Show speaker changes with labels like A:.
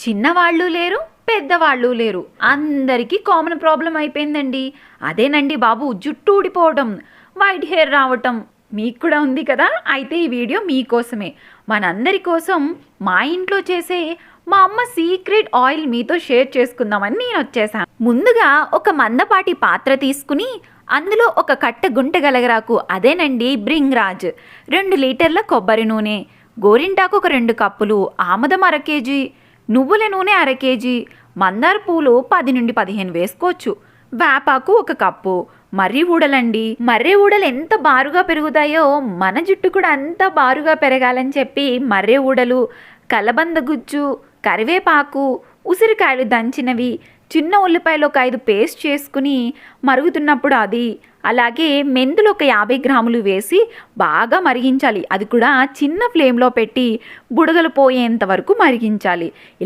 A: చిన్నవాళ్ళు లేరు, పెద్దవాళ్ళు లేరు, అందరికీ కామన్ ప్రాబ్లం అయిపోయిందండి. అదేనండి బాబు, జుట్టు ఊడిపోవడం, వైట్ హెయిర్ రావటం. మీకు కూడా ఉంది కదా? అయితే ఈ వీడియో మీకోసమే, మనందరి కోసం. మా ఇంట్లో చేసే మా అమ్మ సీక్రెట్ ఆయిల్ మీతో షేర్ చేసుకుందామని నేను వచ్చేసాను. ముందుగా ఒక మందపాటి పాత్ర తీసుకుని అందులో ఒక కట్ట గుంట గలగరాకు, అదేనండి బ్రింగ్రాజ్, 2 లీటర్ల కొబ్బరి నూనె, గోరింటాకు ఒక 2 కప్పులు, ఆముదం 1/2 కేజీ, నువ్వుల నూనె 1/2 కేజీ, మందార పూలు 10 నుండి 15 వేసుకోవచ్చు, వేపాకు 1 కప్పు, మర్రి ఊడలండి. మర్రి ఊడలు ఎంత బారుగా పెరుగుతాయో మన జుట్టు కూడా అంత బారుగా పెరగాలని చెప్పి మర్రి ఊడలు, కలబంద గుజ్జు, కరివేపాకు, ఉసిరికాయలు దంచినవి, చిన్న ఉల్లిపాయలు ఒక 5 పేస్ట్ చేసుకుని మరుగుతున్నప్పుడు అది, అలాగే మెంతులు ఒక 50 గ్రాములు వేసి బాగా మరిగించాలి. అది కూడా చిన్న ఫ్లేమ్లో పెట్టి బుడగలు పోయేంత వరకు మరిగించాలి. ఇలా